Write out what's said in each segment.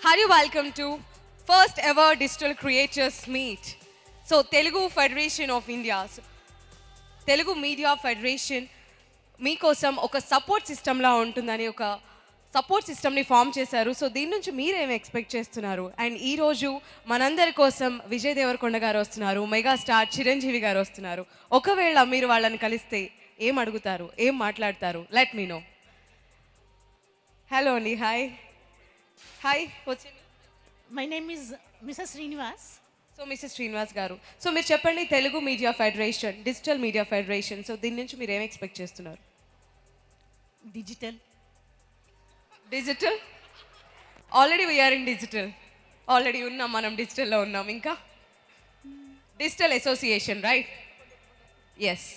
Hearty welcome to first ever digital creators meet. So Telugu Federation of India, Telugu Media Federation మీకోసం ఒక support సిస్టమ్లా ఉంటుందని ఒక support సిస్టమ్ని form చేశారు. So దీని నుంచి మీరేం ఎక్స్పెక్ట్ చేస్తున్నారు? అండ్ ఈరోజు మనందరి కోసం విజయ్ దేవరకొండ గారు వస్తున్నారు, మెగాస్టార్ చిరంజీవి గారు వస్తున్నారు. ఒకవేళ మీరు వాళ్ళని కలిస్తే ఏం అడుగుతారు, ఏం మాట్లాడతారు? Let me know. హలో అండి, హాయ్ హాయ్. వచ్చింది. My name is Mrs Srinivas. So mister Srinivas garu, so మీరు చెప్పండి, Telugu media federation, digital media federation, so దీని నుంచి మీరు ఏం ఎక్స్పెక్ట్ చేస్తున్నారు? Digital already we're in digital, already ఉన్నాం, మనం డిజిటల్లో ఉన్నాం. ఇంకా digital association, right? Yes.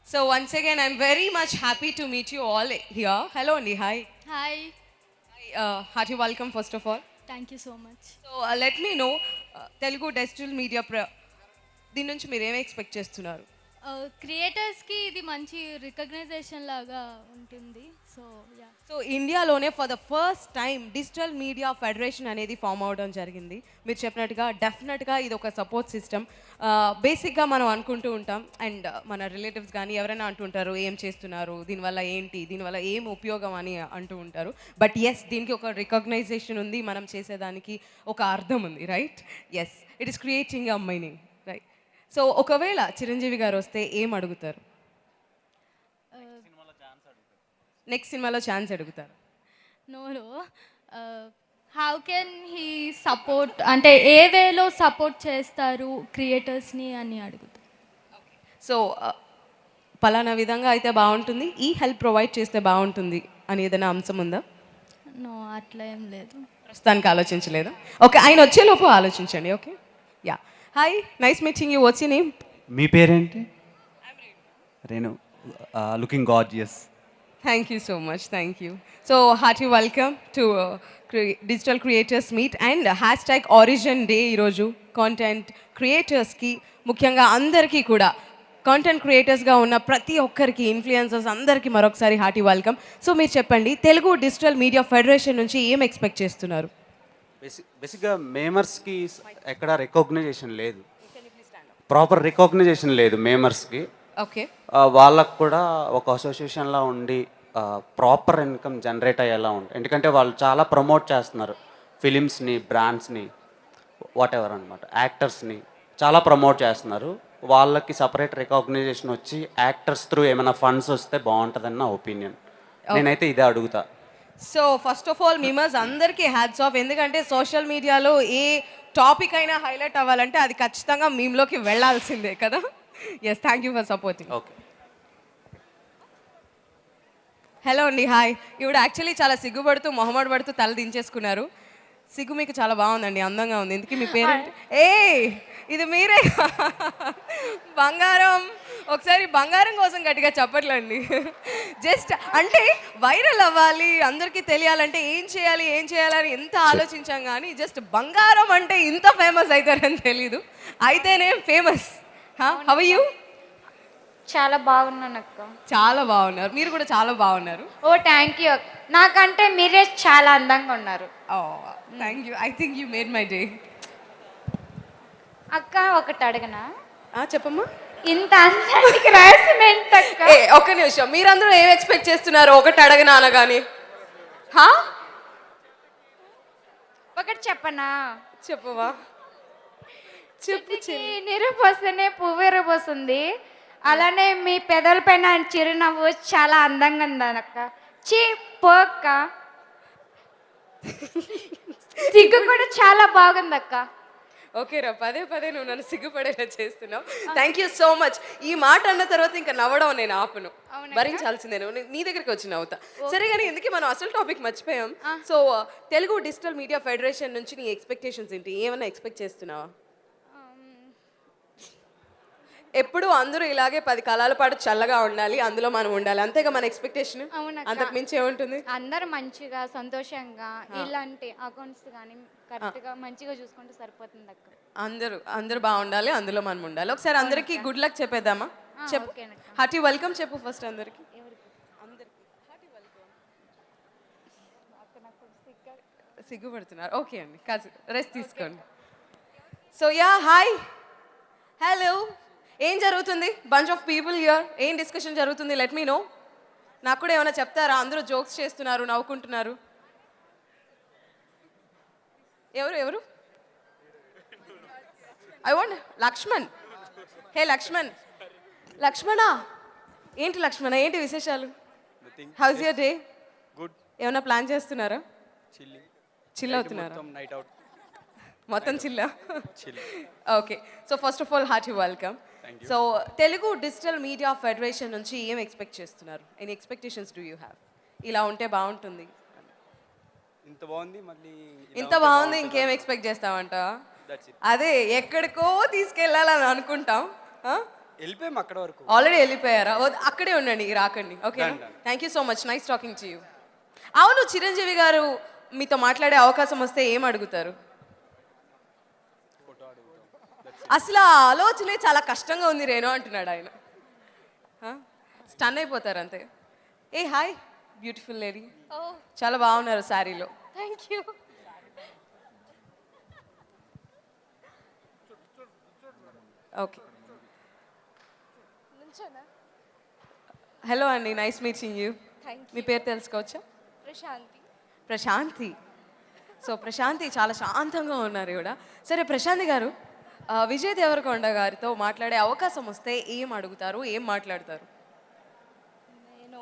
So once again I'm very much happy to meet you all here. Hello అండి, hi. Hi, hearty welcome first of all. Thank you so much. So let me know, Telugu digital media దీని నుంచి మీరు ఏమి expect చేస్తున్నారు? క్రియేటర్స్కి ఇది మంచి recognition లాగా ఉంటుంది. సో యా, సో ఇండియాలోనే for the first time digital media federation అనేది ఫామ్ అవడం జరిగింది. మీరు చెప్పినట్టుగా డెఫినెట్గా ఇది ఒక సపోర్ట్ సిస్టమ్. బేసిక్గా మనం అనుకుంటూ ఉంటాం, అండ్ మన రిలేటివ్స్ కానీ ఎవరైనా అంటుంటారు, ఏం చేస్తున్నారు, దీనివల్ల ఏంటి, దీనివల్ల ఏం ఉపయోగం అని అంటూ ఉంటారు. బట్ ఎస్, దీనికి ఒక రికగ్నైజేషన్ ఉంది, మనం చేసేదానికి ఒక అర్థం ఉంది, right? Yes, it is creating a meaning, right? So ఒకవేళ చిరంజీవి గారు వస్తే ఏం అడుగుతారు? నెక్స్ట్ సినిమాలో ఛాన్స్ అడుగుతారు? No, how can he support, అంటే ఏ వేలో సపోర్ట్ చేస్తారు క్రియేటర్స్ని అని అడుగుతారు. సో పలానా విధంగా అయితే బాగుంటుంది, ఈ హెల్ప్ ప్రొవైడ్ చేస్తే బాగుంటుంది అని ఏదైనా అంశం ఉందా? నో, అట్లా ఏం లేదు. ప్రస్తుతానికి ఆలోచించలేదు. ఓకే, ఆయన వచ్చేలోపు ఆలోచించండి. Okay, yeah. Hi, nice meeting you. What's your name? మీ పేరేంటి? Renu. Looking gorgeous. Thank you so much, thank you. So hearty welcome to digital creators meet and hashtag origin day. ఈరోజు కాంటెంట్ క్రియేటర్స్కి, ముఖ్యంగా అందరికీ కూడా, కాంటెంట్ క్రియేటర్స్గా ఉన్న ప్రతి ఒక్కరికి, ఇన్ఫ్లుయెన్సర్స్ అందరికీ మరొకసారి హార్టీ వెల్కమ్. సో మీరు చెప్పండి, తెలుగు డిజిటల్ మీడియా ఫెడరేషన్ నుంచి ఏం ఎక్స్పెక్ట్ చేస్తున్నారు? బేసిక్గా మేమర్స్కి ఎక్కడ రికగ్నైజేషన్ లేదు, ప్రాపర్ రికగ్నైజేషన్ లేదు మేమర్స్కి. ఓకే, వాళ్ళకు కూడా ఒక అసోసియేషన్లా ఉండి ప్రాపర్ ఇన్కమ్ జనరేట్ అయ్యేలా ఉంటుంది. ఎందుకంటే వాళ్ళు చాలా ప్రమోట్ చేస్తున్నారు ఫిలిమ్స్ని, బ్రాండ్స్ని, వాట్ ఎవర్ అనమాట, యాక్టర్స్ని చాలా ప్రమోట్ చేస్తున్నారు. వాళ్ళకి సపరేట్ రికగ్నైజేషన్ వచ్చి యాక్టర్స్ త్రూ ఏమైనా ఫండ్స్ వస్తే బాగుంటుందని నా ఒపీనియన్. నేనైతే ఇదే అడుగుతా. సో ఫస్ట్ ఆఫ్ ఆల్ మిమర్స్ అందరికీ హ్యాట్స్ ఆఫ్. ఎందుకంటే సోషల్ మీడియాలో ఏ టాపిక్ అయినా హైలైట్ అవ్వాలంటే అది ఖచ్చితంగా మీమ్లోకి వెళ్ళాల్సిందే కదా. Yes, thank you for supporting. Okay. Hello అండి, హాయ్. ఇవిడ యాక్చువల్లీ చాలా సిగ్గుపడుతూ, మొహమాట పడుతూ తల దించేసుకున్నారు. సిగ్గు మీకు చాలా బాగుందండి, అందంగా ఉంది. ఎందుకు మీ పేరెంట్? ఇది మీరే బంగారం. ఒకసారి బంగారం కోసం గట్టిగా చెప్పట్లండి. జస్ట్ అంటే వైరల్ అవ్వాలి, అందరికీ తెలియాలంటే ఏం చేయాలని ఎంత ఆలోచించాం, కానీ జస్ట్ బంగారం అంటే ఇంత ఫేమస్ అవుతారని తెలీదు. అయితేనే ఫేమస్. How are you? చాలా బాగున్నాను అక్క. చాలా బాగున్నారు, మీరు కూడా చాలా బాగున్నారు. ఓ థ్యాంక్ యూ. నాకంటే మీరే చాలా అందంగా ఉన్నారు. Thank you. I think you made my day. అక్క ఒకటి అడగనా? చెప్పమ్మా. ఇంత అందానికి రహస్యం ఏంటి అక్క? ఒక్క నిమిషం, మీరందరూ ఏం ఎక్స్పెక్ట్ చేస్తున్నారు ఒకటి అడగనా అనగాని? ఒకటి చెప్పనా? చెప్పవా? చెప్పు. నీరు పోస్తేనే పువ్వు ఎరబోస్తుంది, అలానే మీ పెదల పైన చిరునవ్వు చాలా అందంగా ఉందనక్క. చీ పోక్క. సిగ్గు కూడా చాలా బాగుందక్క. ఓకే రా, పదే నువ్వు నన్ను సిగ్గుపడేలా చేస్తున్నావు. Thank you so much. ఈ మాట అన్న తర్వాత ఇంకా నవ్వడం నేను ఆపను, భరించాల్సిందే. నువ్వు నీ దగ్గరికి వచ్చి నవ్వుతా. సరే, కానీ ఎందుకు మనం అసలు టాపిక్ మర్చిపోయాం. So Telugu digital media federation నుంచి నీ ఎక్స్పెక్టేషన్స్ ఏంటి? ఏమన్నా ఎక్స్పెక్ట్ చేస్తున్నావా? ఎప్పుడు అందరూ ఇలాగే 10 కాలాల పాటు చల్లగా ఉండాలి, అందులో మనం ఉండాలి, అంతేగా మన ఎక్స్పెక్టేషన్. అంతకు మించి ఏముంటుంది? అందరు మంచిగా సంతోషంగా ఇలాంటి అకౌంట్స్ కానీ కరెక్ట్గా మంచిగా చూసుకుంటే సరిపోతుంది అక్క. అందరూ బాగుండాలి, అందులో మనం ఉండాలి. ఒకసారి అందరికీ గుడ్ లక్ చెప్పేద్దామా? చెప్పు. హార్టీ వెల్కమ్ చెప్పు ఫస్ట్ అందరికి. సిగ్గుపడుతున్నారు ఓకే అండి కాదు రెస్ట్ తీసుకోండి సో యా హాయ్ హలో ఏం జరుగుతుంది బంచ్ ఆఫ్ పీపుల్ హియర్ ఏం డిస్కషన్ జరుగుతుంది లెట్ మీ నో నాకు కూడా ఏమైనా చెప్తారా అందరూ జోక్స్ చేస్తున్నారు నవ్వుకుంటున్నారు ఎవరు ఎవరు I want Lakshman hey Lakshman Lakshmana ఏంటి లక్ష్మణ ఏంటి విశేషాలు హౌస్ యువర్ డే గుడ్ ఏమైనా ప్లాన్ చేస్తున్నారా చిల్లింగ్ చిల్ అవుతున్నారా మొత్తం నైట్ అవుట్ మొత్తం చిల్లా chill okay so first of all hearty welcome so Telugu digital media federation నుంచి ఏం ఎక్స్పెక్ట్ చేస్తున్నారు any expectations do you have ఇలా ఉంటే బాగుంటుంది ఇంత బాగుంది మళ్ళీ ఇంత బాగుంది ఇంకేం ఎక్స్పెక్ట్ చేస్తామంట దట్స్ ఇట్ అదే ఎక్కడికో తీసుకెళ్ళాలని అనుకుంటాం వెళ్ళిపోయాం అక్కడ వరకు ఆల్రెడీ వెళ్ళిపోయారా అక్కడే ఉండండి రాకండి okay Done, done. Thank you so much nice talking to you అవును చిరంజీవి గారు మీతో మాట్లాడే అవకాశం వస్తే ఏం అడుగుతారు అసలు ఆ ఆలోచనే చాలా కష్టంగా ఉంది రేణు అంటున్నాడు ఆయన స్టన్ అయిపోతారు అంతే ఏ హాయ్ బ్యూటిఫుల్ లేడీ చాలా బాగున్నారు శారీలో థ్యాంక్ యూ ఓకే హలో అండి నైస్ మీటింగ్ యూ మీ పేరు తెలుసుకోవచ్చా ప్రశాంతి ప్రశాంతి సో ప్రశాంతి చాలా శాంతంగా ఉన్నారు కూడా సరే ప్రశాంతి గారు విజయ్ దేవరకొండ గారితో మాట్లాడే అవకాశం వస్తే ఏం అడుగుతారు ఏం మాట్లాడతారు నేను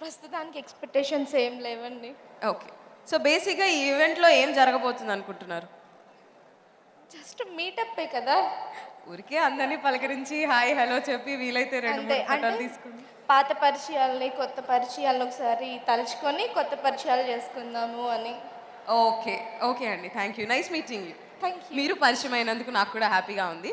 ప్రస్తుతానికి ఎక్స్పెక్టేషన్స్ ఏం లేవండి ఓకే సో బేసిక్గా ఈ ఈవెంట్లో ఏం జరగబోతుంది అనుకుంటున్నారు జస్ట్ మీటప్పే కదా ఊరికే అందరినీ పలకరించి హాయ్ హలో చెప్పి వీలైతే రెండు అంటే మూడు ఫోటోలు అంటే తీసుకుని పాత పరిచయాల్ని కొత్త పరిచయాలను ఒకసారి తలుచుకొని కొత్త పరిచయాలు చేసుకుందాము అని ఓకే ఓకే అండి thank you nice meeting you thank you మీరు పరిచయం అయినందుకు నాకు కూడా హ్యాపీగా ఉంది